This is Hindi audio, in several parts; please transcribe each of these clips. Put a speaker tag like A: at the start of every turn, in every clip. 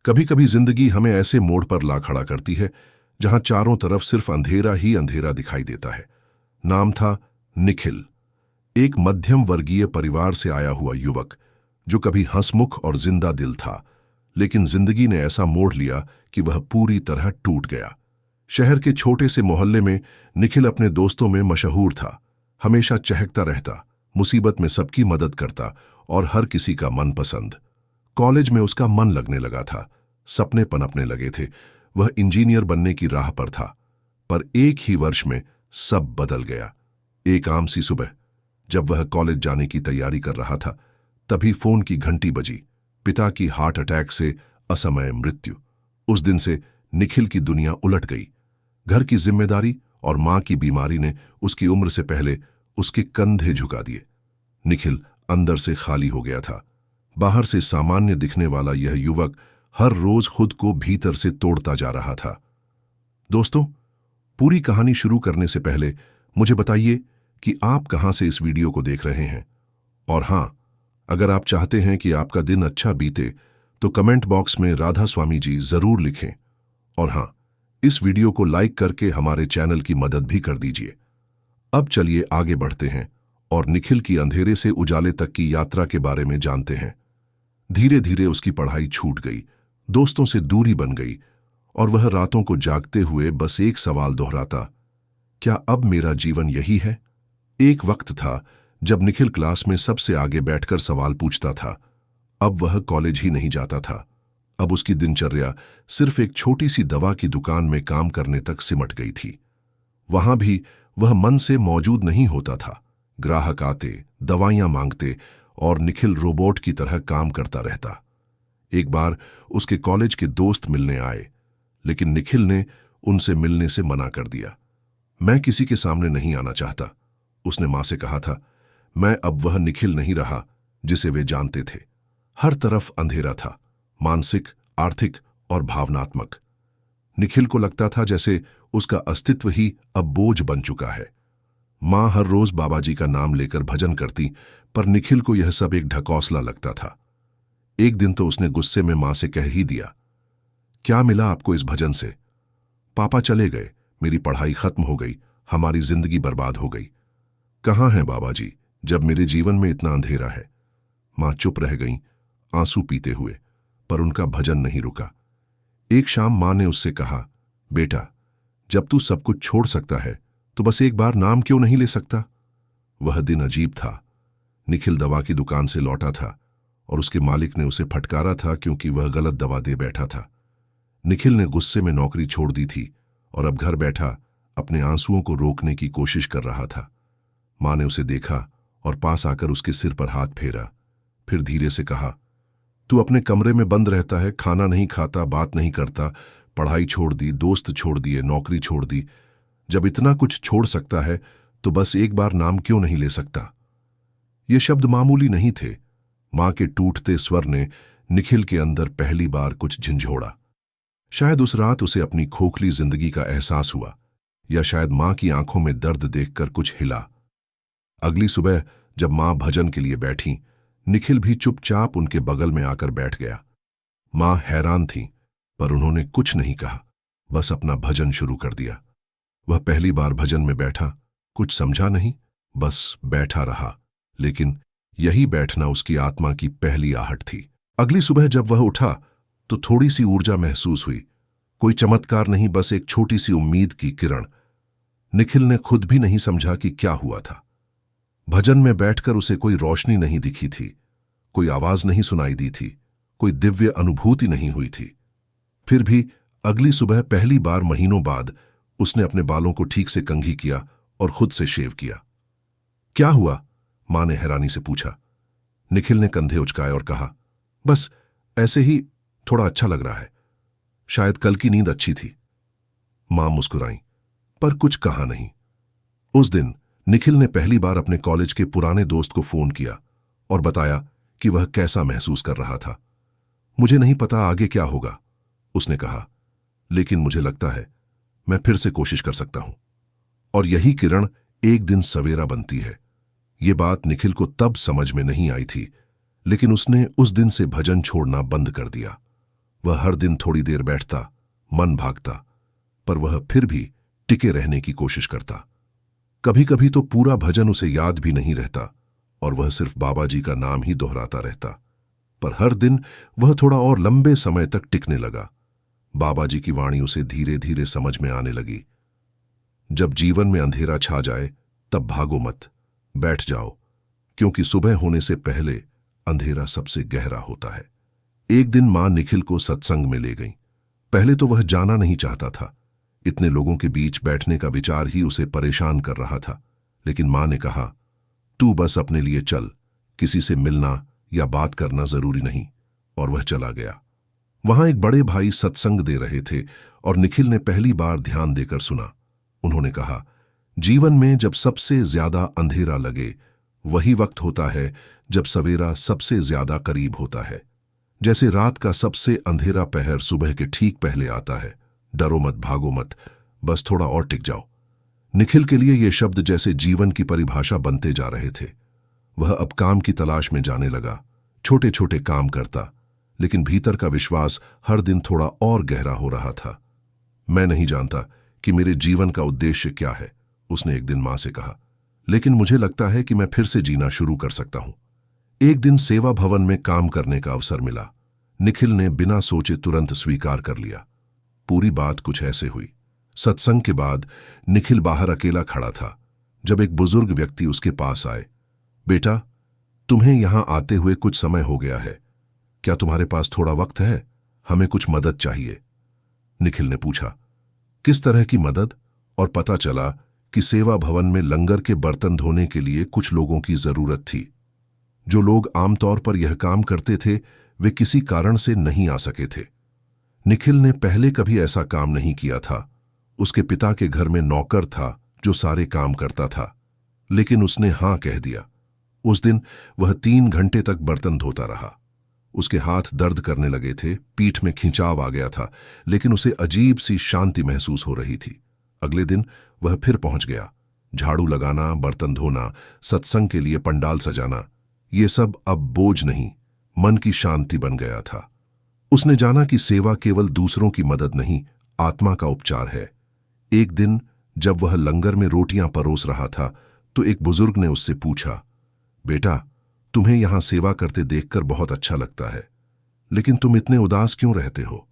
A: कभी कभी जिंदगी हमें ऐसे मोड़ पर ला खड़ा करती है जहां चारों तरफ सिर्फ अंधेरा ही अंधेरा दिखाई देता है। नाम था निखिल, एक मध्यम वर्गीय परिवार से आया हुआ युवक जो कभी हंसमुख और जिंदा दिल था। लेकिन जिंदगी ने ऐसा मोड़ लिया कि वह पूरी तरह टूट गया। शहर के छोटे से मोहल्ले में निखिल अपने दोस्तों में मशहूर था। हमेशा चहकता रहता, मुसीबत में सबकी मदद करता और हर किसी का मनपसंद। कॉलेज में उसका मन लगने लगा था, सपने पनपने लगे थे। वह इंजीनियर बनने की राह पर था। पर एक ही वर्ष में सब बदल गया। एक आम सी सुबह जब वह कॉलेज जाने की तैयारी कर रहा था, तभी फोन की घंटी बजी। पिता की हार्ट अटैक से असमय मृत्यु। उस दिन से निखिल की दुनिया उलट गई। घर की जिम्मेदारी और मां की बीमारी ने उसकी उम्र से पहले उसके कंधे झुका दिए। निखिल अंदर से खाली हो गया था। बाहर से सामान्य दिखने वाला यह युवक हर रोज खुद को भीतर से तोड़ता जा रहा था। दोस्तों, पूरी कहानी शुरू करने से पहले मुझे बताइए कि आप कहां से इस वीडियो को देख रहे हैं। और हां, अगर आप चाहते हैं कि आपका दिन अच्छा बीते तो कमेंट बॉक्स में राधा स्वामी जी जरूर लिखें। और हां, इस वीडियो को लाइक करके हमारे चैनल की मदद भी कर दीजिए। अब चलिए आगे बढ़ते हैं और निखिल की अंधेरे से उजाले तक की यात्रा के बारे में जानते हैं। धीरे धीरे उसकी पढ़ाई छूट गई, दोस्तों से दूरी बन गई और वह रातों को जागते हुए बस एक सवाल दोहराता, क्या अब मेरा जीवन यही है? एक वक्त था जब निखिल क्लास में सबसे आगे बैठकर सवाल पूछता था। अब वह कॉलेज ही नहीं जाता था। अब उसकी दिनचर्या सिर्फ एक छोटी सी दवा की दुकान में काम करने तक सिमट गई थी। वहां भी वह मन से मौजूद नहीं होता था। ग्राहक आते, दवाइयां मांगते और निखिल रोबोट की तरह काम करता रहता। एक बार उसके कॉलेज के दोस्त मिलने आए, लेकिन निखिल ने उनसे मिलने से मना कर दिया। मैं किसी के सामने नहीं आना चाहता, उसने मां से कहा था। मैं अब वह निखिल नहीं रहा जिसे वे जानते थे। हर तरफ अंधेरा था, मानसिक, आर्थिक और भावनात्मक। निखिल को लगता था जैसे उसका अस्तित्व ही अब बोझ बन चुका है। मां हर रोज बाबा जी का नाम लेकर भजन करती, पर निखिल को यह सब एक ढकोसला लगता था। एक दिन तो उसने गुस्से में मां से कह ही दिया, क्या मिला आपको इस भजन से? पापा चले गए, मेरी पढ़ाई खत्म हो गई, हमारी जिंदगी बर्बाद हो गई। कहाँ हैं बाबा जी जब मेरे जीवन में इतना अंधेरा है? मां चुप रह गईं, आंसू पीते हुए, पर उनका भजन नहीं रुका। एक शाम मां ने उससे कहा, बेटा, जब तू सब कुछ छोड़ सकता है तो बस एक बार नाम क्यों नहीं ले सकता? वह दिन अजीब था। निखिल दवा की दुकान से लौटा था और उसके मालिक ने उसे फटकारा था क्योंकि वह गलत दवा दे बैठा था। निखिल ने गुस्से में नौकरी छोड़ दी थी और अब घर बैठा अपने आंसुओं को रोकने की कोशिश कर रहा था। मां ने उसे देखा और पास आकर उसके सिर पर हाथ फेरा, फिर धीरे से कहा, तू अपने कमरे में बंद रहता है, खाना नहीं खाता, बात नहीं करता, पढ़ाई छोड़ दी, दोस्त छोड़ दिए, नौकरी छोड़ दी। जब इतना कुछ छोड़ सकता है तो बस एक बार नाम क्यों नहीं ले सकता? ये शब्द मामूली नहीं थे। मां के टूटते स्वर ने निखिल के अंदर पहली बार कुछ झंझोड़ा। शायद उस रात उसे अपनी खोखली जिंदगी का एहसास हुआ, या शायद मां की आंखों में दर्द देखकर कुछ हिला। अगली सुबह जब मां भजन के लिए बैठी, निखिल भी चुपचाप उनके बगल में आकर बैठ गया। मां हैरान थी, पर उन्होंने कुछ नहीं कहा, बस अपना भजन शुरू कर दिया। वह पहली बार भजन में बैठा, कुछ समझा नहीं, बस बैठा रहा। लेकिन यही बैठना उसकी आत्मा की पहली आहट थी। अगली सुबह जब वह उठा तो थोड़ी सी ऊर्जा महसूस हुई। कोई चमत्कार नहीं, बस एक छोटी सी उम्मीद की किरण। निखिल ने खुद भी नहीं समझा कि क्या हुआ था। भजन में बैठकर उसे कोई रोशनी नहीं दिखी थी, कोई आवाज नहीं सुनाई दी थी, कोई दिव्य अनुभूति नहीं हुई थी। फिर भी अगली सुबह पहली बार महीनों बाद उसने अपने बालों को ठीक से कंघी किया और खुद से शेव किया। क्या हुआ? मां ने हैरानी से पूछा। निखिल ने कंधे उचकाए और कहा, बस ऐसे ही, थोड़ा अच्छा लग रहा है। शायद कल की नींद अच्छी थी। मां मुस्कुराई, पर कुछ कहा नहीं। उस दिन निखिल ने पहली बार अपने कॉलेज के पुराने दोस्त को फोन किया और बताया कि वह कैसा महसूस कर रहा था। मुझे नहीं पता आगे क्या होगा, उसने कहा, लेकिन मुझे लगता है मैं फिर से कोशिश कर सकता हूं। और यही किरण एक दिन सवेरा बनती है। ये बात निखिल को तब समझ में नहीं आई थी, लेकिन उसने उस दिन से भजन छोड़ना बंद कर दिया। वह हर दिन थोड़ी देर बैठता, मन भागता, पर वह फिर भी टिके रहने की कोशिश करता। कभी कभी तो पूरा भजन उसे याद भी नहीं रहता और वह सिर्फ बाबा जी का नाम ही दोहराता रहता। पर हर दिन वह थोड़ा और लंबे समय तक टिकने लगा। बाबा जी की वाणी उसे धीरे धीरे समझ में आने लगी। जब जीवन में अंधेरा छा जाए तब भागो मत, बैठ जाओ, क्योंकि सुबह होने से पहले अंधेरा सबसे गहरा होता है। एक दिन मां निखिल को सत्संग में ले गई। पहले तो वह जाना नहीं चाहता था। इतने लोगों के बीच बैठने का विचार ही उसे परेशान कर रहा था। लेकिन मां ने कहा, तू बस अपने लिए चल, किसी से मिलना या बात करना जरूरी नहीं। और वह चला गया। वहां एक बड़े भाई सत्संग दे रहे थे और निखिल ने पहली बार ध्यान देकर सुना। उन्होंने कहा, जीवन में जब सबसे ज्यादा अंधेरा लगे वही वक्त होता है जब सवेरा सबसे ज्यादा करीब होता है। जैसे रात का सबसे अंधेरा पहर सुबह के ठीक पहले आता है। डरो मत, भागो मत, बस थोड़ा और टिक जाओ। निखिल के लिए ये शब्द जैसे जीवन की परिभाषा बनते जा रहे थे। वह अब काम की तलाश में जाने लगा, छोटे छोटे काम करता, लेकिन भीतर का विश्वास हर दिन थोड़ा और गहरा हो रहा था। मैं नहीं जानता कि मेरे जीवन का उद्देश्य क्या है, उसने एक दिन मां से कहा, लेकिन मुझे लगता है कि मैं फिर से जीना शुरू कर सकता हूं। एक दिन सेवा भवन में काम करने का अवसर मिला। निखिल ने बिना सोचे तुरंत स्वीकार कर लिया। पूरी बात कुछ ऐसे हुई। सत्संग के बाद निखिल बाहर अकेला खड़ा था जब एक बुजुर्ग व्यक्ति उसके पास आए। बेटा, तुम्हें यहां आते हुए कुछ समय हो गया है, क्या तुम्हारे पास थोड़ा वक्त है? हमें कुछ मदद चाहिए। निखिल ने पूछा, किस तरह की मदद? और पता चला कि सेवा भवन में लंगर के बर्तन धोने के लिए कुछ लोगों की जरूरत थी। जो लोग आमतौर पर यह काम करते थे वे किसी कारण से नहीं आ सके थे। निखिल ने पहले कभी ऐसा काम नहीं किया था। उसके पिता के घर में नौकर था जो सारे काम करता था, लेकिन उसने हां कह दिया। उस दिन वह 3 घंटे तक बर्तन धोता रहा। उसके हाथ दर्द करने लगे थे, पीठ में खिंचाव आ गया था, लेकिन उसे अजीब सी शांति महसूस हो रही थी। अगले दिन वह फिर पहुंच गया। झाड़ू लगाना, बर्तन धोना, सत्संग के लिए पंडाल सजाना, ये सब अब बोझ नहीं, मन की शांति बन गया था। उसने जाना कि सेवा केवल दूसरों की मदद नहीं, आत्मा का उपचार है। एक दिन जब वह लंगर में रोटियां परोस रहा था तो एक बुजुर्ग ने उससे पूछा, बेटा, तुम्हें यहां सेवा करते देखकर बहुत अच्छा लगता है, लेकिन तुम इतने उदास क्यों रहते हो?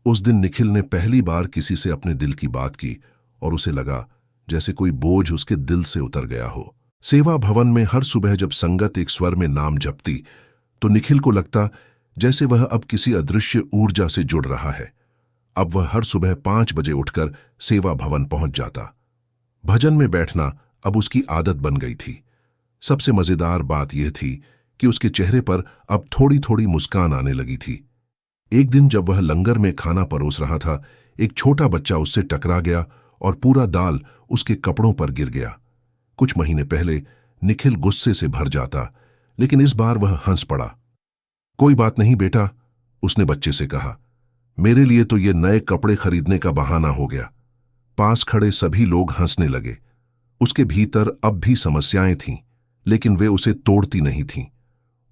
A: उस दिन निखिल ने पहली बार किसी से अपने दिल की बात की और उसे लगा जैसे कोई बोझ उसके दिल से उतर गया हो। सेवा भवन में हर सुबह जब संगत एक स्वर में नाम जपती तो निखिल को लगता जैसे वह अब किसी अदृश्य ऊर्जा से जुड़ रहा है। अब वह हर सुबह 5 बजे उठकर सेवा भवन पहुंच जाता। भजन में बैठना अब उसकी आदत बन गई थी। सबसे मजेदार बात यह थी कि उसके चेहरे पर अब थोड़ी थोड़ी मुस्कान आने लगी थी। एक दिन जब वह लंगर में खाना परोस रहा था, एक छोटा बच्चा उससे टकरा गया और पूरा दाल उसके कपड़ों पर गिर गया। कुछ महीने पहले निखिल गुस्से से भर जाता, लेकिन इस बार वह हंस पड़ा। कोई बात नहीं बेटा, उसने बच्चे से कहा, मेरे लिए तो ये नए कपड़े खरीदने का बहाना हो गया। पास खड़े सभी लोग हंसने लगे। उसके भीतर अब भी समस्याएं थीं, लेकिन वे उसे तोड़ती नहीं थीं।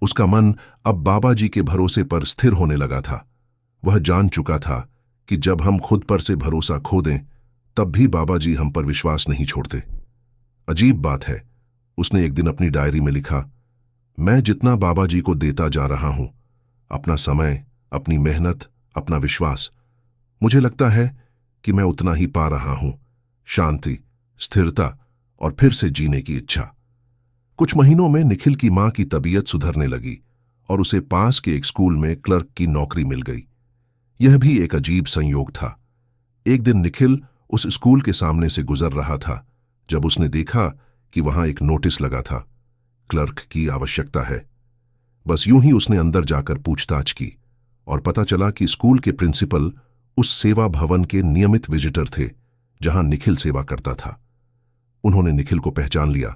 A: उसका मन अब बाबा जी के भरोसे पर स्थिर होने लगा था। वह जान चुका था कि जब हम खुद पर से भरोसा खो दें तब भी बाबा जी हम पर विश्वास नहीं छोड़ते। अजीब बात है, उसने एक दिन अपनी डायरी में लिखा, मैं जितना बाबा जी को देता जा रहा हूं, अपना समय, अपनी मेहनत, अपना विश्वास, मुझे लगता है कि मैं उतना ही पा रहा हूं, शांति, स्थिरता और फिर से जीने की इच्छा। कुछ महीनों में निखिल की मां की तबीयत सुधरने लगी और उसे पास के एक स्कूल में क्लर्क की नौकरी मिल गई। यह भी एक अजीब संयोग था। एक दिन निखिल उस स्कूल के सामने से गुजर रहा था जब उसने देखा कि वहां एक नोटिस लगा था, क्लर्क की आवश्यकता है। बस यूं ही उसने अंदर जाकर पूछताछ की और पता चला कि स्कूल के प्रिंसिपल उस सेवा भवन के नियमित विजिटर थे जहां निखिल सेवा करता था। उन्होंने निखिल को पहचान लिया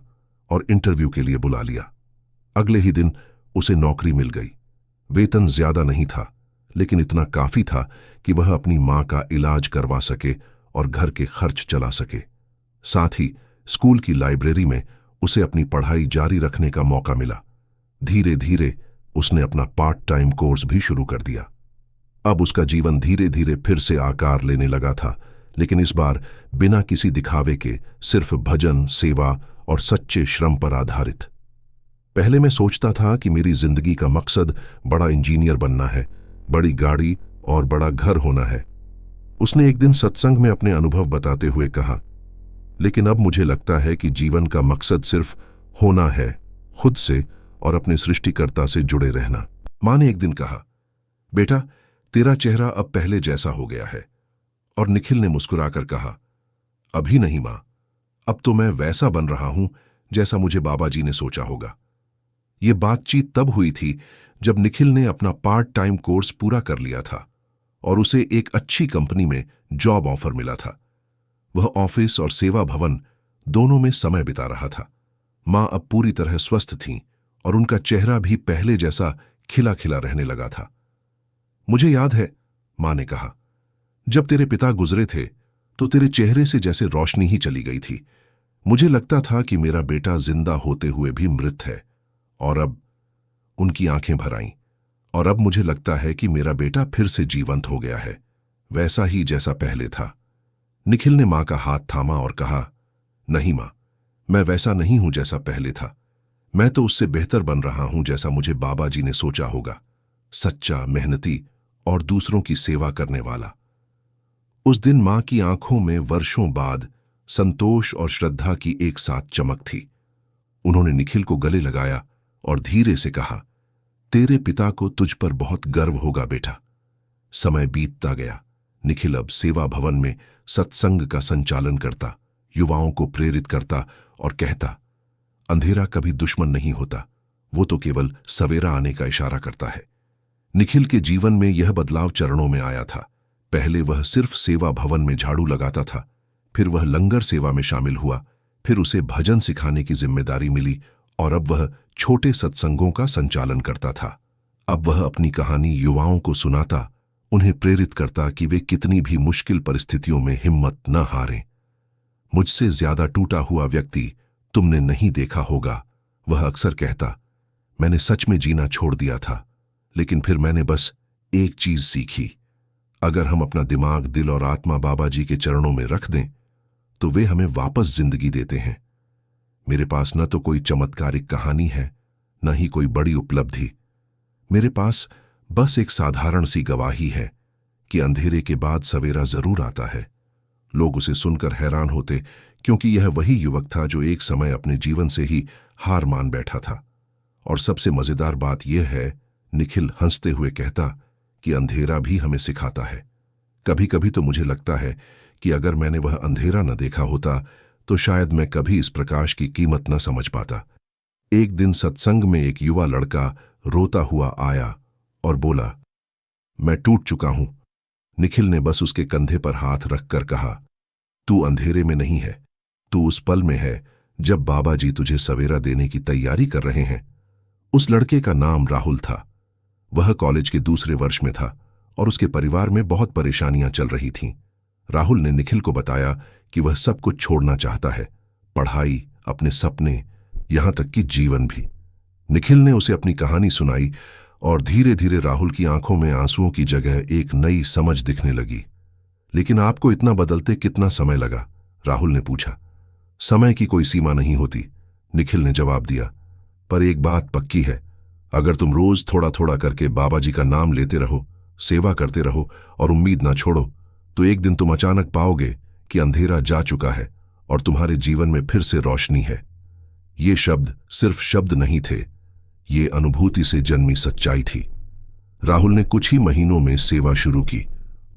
A: और इंटरव्यू के लिए बुला लिया। अगले ही दिन उसे नौकरी मिल गई। वेतन ज्यादा नहीं था, लेकिन इतना काफी था कि वह अपनी मां का इलाज करवा सके और घर के खर्च चला सके। साथ ही स्कूल की लाइब्रेरी में उसे अपनी पढ़ाई जारी रखने का मौका मिला। धीरे धीरे उसने अपना पार्ट टाइम कोर्स भी शुरू कर दिया। अब उसका जीवन धीरे धीरे फिर से आकार लेने लगा था, लेकिन इस बार बिना किसी दिखावे के, सिर्फ भजन, सेवा और सच्चे श्रम पर आधारित। पहले मैं सोचता था कि मेरी जिंदगी का मकसद बड़ा इंजीनियर बनना है, बड़ी गाड़ी और बड़ा घर होना है। उसने एक दिन सत्संग में अपने अनुभव बताते हुए कहा, लेकिन अब मुझे लगता है कि जीवन का मकसद सिर्फ होना है, खुद से और अपने सृष्टिकर्ता से जुड़े रहना। मां ने एक दिन कहा, बेटा, तेरा चेहरा अब पहले जैसा हो गया है। और निखिल ने मुस्कुराकर कहा, अभी नहीं मां, अब तो मैं वैसा बन रहा हूं जैसा मुझे बाबा जी ने सोचा होगा। ये बातचीत तब हुई थी जब निखिल ने अपना पार्ट टाइम कोर्स पूरा कर लिया था और उसे एक अच्छी कंपनी में जॉब ऑफर मिला था। वह ऑफिस और सेवा भवन दोनों में समय बिता रहा था। मां अब पूरी तरह स्वस्थ थीं और उनका चेहरा भी पहले जैसा खिला खिला रहने लगा था। मुझे याद है, मां ने कहा, जब तेरे पिता गुजरे थे तो तेरे चेहरे से जैसे रोशनी ही चली गई थी। मुझे लगता था कि मेरा बेटा जिंदा होते हुए भी मृत है, और अब उनकी आंखें भर आईं। और अब मुझे लगता है कि मेरा बेटा फिर से जीवंत हो गया है, वैसा ही जैसा पहले था। निखिल ने मां का हाथ थामा और कहा, नहीं मां, मैं वैसा नहीं हूं जैसा पहले था। मैं तो उससे बेहतर बन रहा हूं जैसा मुझे बाबा जी ने सोचा होगा, सच्चा, मेहनती और दूसरों की सेवा करने वाला। उस दिन मां की आंखों में वर्षों बाद संतोष और श्रद्धा की एक साथ चमक थी। उन्होंने निखिल को गले लगाया और धीरे से कहा, तेरे पिता को तुझ पर बहुत गर्व होगा बेटा। समय बीतता गया। निखिल अब सेवा भवन में सत्संग का संचालन करता, युवाओं को प्रेरित करता और कहता, अंधेरा कभी दुश्मन नहीं होता, वो तो केवल सवेरा आने का इशारा करता है। निखिल के जीवन में यह बदलाव चरणों में आया था। पहले वह सिर्फ सेवा भवन में झाड़ू लगाता था, फिर वह लंगर सेवा में शामिल हुआ, फिर उसे भजन सिखाने की जिम्मेदारी मिली और अब वह छोटे सत्संगों का संचालन करता था। अब वह अपनी कहानी युवाओं को सुनाता, उन्हें प्रेरित करता कि वे कितनी भी मुश्किल परिस्थितियों में हिम्मत न हारें। मुझसे ज्यादा टूटा हुआ व्यक्ति तुमने नहीं देखा होगा, वह अक्सर कहता। मैंने सच में जीना छोड़ दिया था, लेकिन फिर मैंने बस एक चीज सीखी, अगर हम अपना दिमाग, दिल और आत्मा बाबा जी के चरणों में रख दें तो वे हमें वापस जिंदगी देते हैं। मेरे पास न तो कोई चमत्कारिक कहानी है, न ही कोई बड़ी उपलब्धि। मेरे पास बस एक साधारण सी गवाही है कि अंधेरे के बाद सवेरा जरूर आता है। लोग उसे सुनकर हैरान होते, क्योंकि यह वही युवक था जो एक समय अपने जीवन से ही हार मान बैठा था। और सबसे मजेदार बात यह है, निखिल हंसते हुए कहता कि अंधेरा भी हमें सिखाता है। कभी कभी तो मुझे लगता है कि अगर मैंने वह अंधेरा न देखा होता तो शायद मैं कभी इस प्रकाश की कीमत न समझ पाता। एक दिन सत्संग में एक युवा लड़का रोता हुआ आया और बोला, मैं टूट चुका हूं। निखिल ने बस उसके कंधे पर हाथ रखकर कहा, तू अंधेरे में नहीं है, तू उस पल में है जब बाबा जी तुझे सवेरा देने की तैयारी कर रहे हैं। उस लड़के का नाम राहुल था। वह कॉलेज के दूसरे वर्ष में था और उसके परिवार में बहुत परेशानियां चल रही थीं। राहुल ने निखिल को बताया कि वह सब कुछ छोड़ना चाहता है, पढ़ाई, अपने सपने, यहां तक कि जीवन भी। निखिल ने उसे अपनी कहानी सुनाई और धीरे धीरे राहुल की आंखों में आंसुओं की जगह एक नई समझ दिखने लगी। लेकिन आपको इतना बदलते कितना समय लगा? राहुल ने पूछा। समय की कोई सीमा नहीं होती, निखिल ने जवाब दिया, पर एक बात पक्की है, अगर तुम रोज थोड़ा थोड़ा करके बाबा जी का नाम लेते रहो, सेवा करते रहो और उम्मीद ना छोड़ो, तो एक दिन तुम अचानक पाओगे कि अंधेरा जा चुका है और तुम्हारे जीवन में फिर से रोशनी है। ये शब्द सिर्फ शब्द नहीं थे, ये अनुभूति से जन्मी सच्चाई थी। राहुल ने कुछ ही महीनों में सेवा शुरू की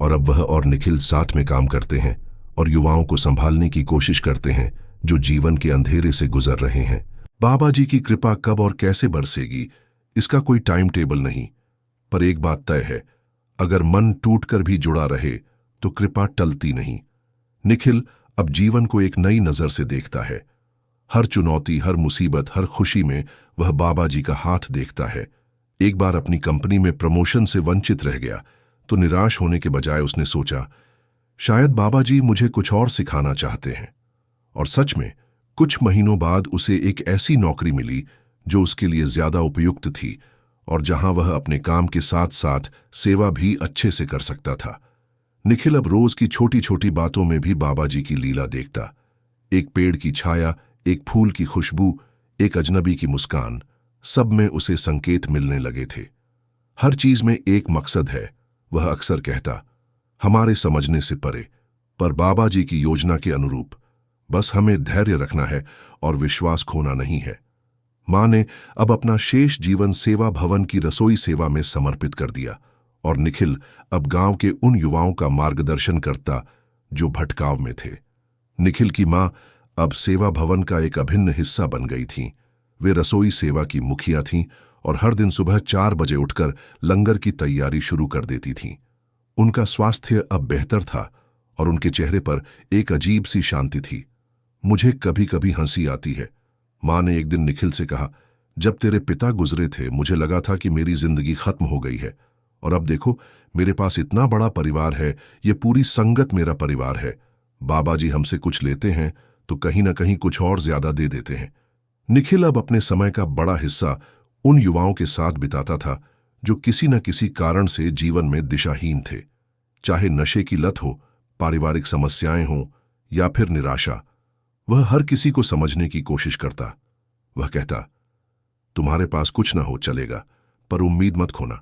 A: और अब वह और निखिल साथ में काम करते हैं और युवाओं को संभालने की कोशिश करते हैं जो जीवन के अंधेरे से गुजर रहे हैं। बाबा जी की कृपा कब और कैसे बरसेगी, इसका कोई टाइम टेबल नहीं, पर एक बात तय है, अगर मन टूटकर भी जुड़ा रहे तो कृपा टलती नहीं। निखिल अब जीवन को एक नई नजर से देखता है। हर चुनौती, हर मुसीबत, हर खुशी में वह बाबा जी का हाथ देखता है। एक बार अपनी कंपनी में प्रमोशन से वंचित रह गया तो निराश होने के बजाय उसने सोचा, शायद बाबा जी मुझे कुछ और सिखाना चाहते हैं। और सच में कुछ महीनों बाद उसे एक ऐसी नौकरी मिली जो उसके लिए ज्यादा उपयुक्त थी और जहां वह अपने काम के साथ साथ सेवा भी अच्छे से कर सकता था। निखिल अब रोज की छोटी छोटी बातों में भी बाबा जी की लीला देखता। एक पेड़ की छाया, एक फूल की खुशबू, एक अजनबी की मुस्कान, सब में उसे संकेत मिलने लगे थे। हर चीज में एक मकसद है, वह अक्सर कहता, हमारे समझने से परे, पर बाबा जी की योजना के अनुरूप। बस हमें धैर्य रखना है और विश्वास खोना नहीं है। मां ने अब अपना शेष जीवन सेवा भवन की रसोई सेवा में समर्पित कर दिया और निखिल अब गांव के उन युवाओं का मार्गदर्शन करता जो भटकाव में थे। निखिल की मां अब सेवा भवन का एक अभिन्न हिस्सा बन गई थीं। वे रसोई सेवा की मुखिया थीं और हर दिन सुबह 4 बजे उठकर लंगर की तैयारी शुरू कर देती थीं। उनका स्वास्थ्य अब बेहतर था और उनके चेहरे पर एक अजीब सी शांति थी। मुझे कभी कभी हंसी आती है, मां ने एक दिन निखिल से कहा, जब तेरे पिता गुजरे थे मुझे लगा था कि मेरी जिंदगी खत्म हो गई है, और अब देखो मेरे पास इतना बड़ा परिवार है, ये पूरी संगत मेरा परिवार है। बाबा जी हमसे कुछ लेते हैं तो कहीं ना कहीं कुछ और ज्यादा दे देते हैं। निखिल अब अपने समय का बड़ा हिस्सा उन युवाओं के साथ बिताता था जो किसी न किसी कारण से जीवन में दिशाहीन थे। चाहे नशे की लत हो, पारिवारिक समस्याएं हों या फिर निराशा, वह हर किसी को समझने की कोशिश करता। वह कहता, तुम्हारे पास कुछ ना हो चलेगा, पर उम्मीद मत खोना,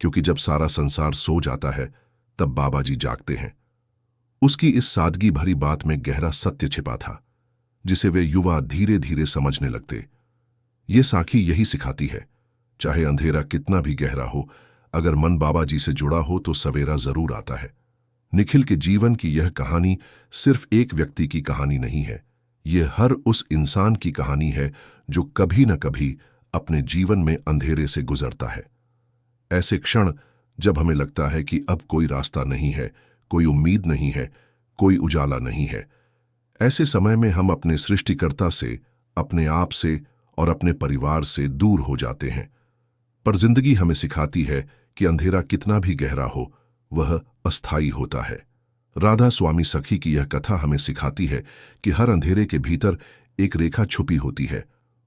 A: क्योंकि जब सारा संसार सो जाता है तब बाबा जी जागते हैं। उसकी इस सादगी भरी बात में गहरा सत्य छिपा था, जिसे वे युवा धीरे धीरे समझने लगते। ये साखी यही सिखाती है, चाहे अंधेरा कितना भी गहरा हो, अगर मन बाबा जी से जुड़ा हो तो सवेरा जरूर आता है। निखिल के जीवन की यह कहानी सिर्फ एक व्यक्ति की कहानी नहीं है, यह हर उस इंसान की कहानी है जो कभी न कभी अपने जीवन में अंधेरे से गुजरता है। ऐसे क्षण जब हमें लगता है कि अब कोई रास्ता नहीं है, कोई उम्मीद नहीं है, कोई उजाला नहीं है, ऐसे समय में हम अपने सृष्टिकर्ता से, अपने आप से और अपने परिवार से दूर हो जाते हैं। पर जिंदगी हमें सिखाती है कि अंधेरा कितना भी गहरा हो, वह अस्थायी होता है। राधा स्वामी सखी की यह कथा हमें सिखाती है कि हर अंधेरे के भीतर एक रेखा छुपी होती है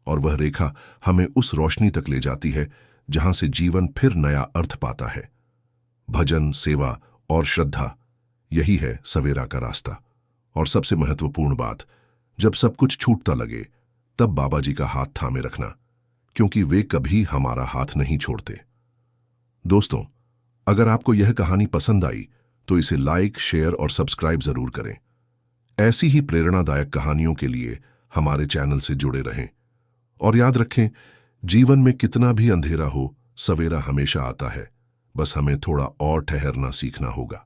A: और वह रेखा हमें उस रोशनी तक ले जाती है जहां से जीवन फिर नया अर्थ पाता है। भजन, सेवा और श्रद्धा, यही है सवेरा का रास्ता। और सबसे महत्वपूर्ण बात, जब सब कुछ छूटता लगे तब बाबा जी का हाथ थामे रखना, क्योंकि वे कभी हमारा हाथ नहीं छोड़ते। दोस्तों, अगर आपको यह कहानी पसंद आई तो इसे लाइक, शेयर और सब्सक्राइब जरूर करें। ऐसी ही प्रेरणादायक कहानियों के लिए हमारे चैनल से जुड़े रहें। और याद रखें, जीवन में कितना भी अंधेरा हो, सवेरा हमेशा आता है, बस हमें थोड़ा और ठहरना सीखना होगा।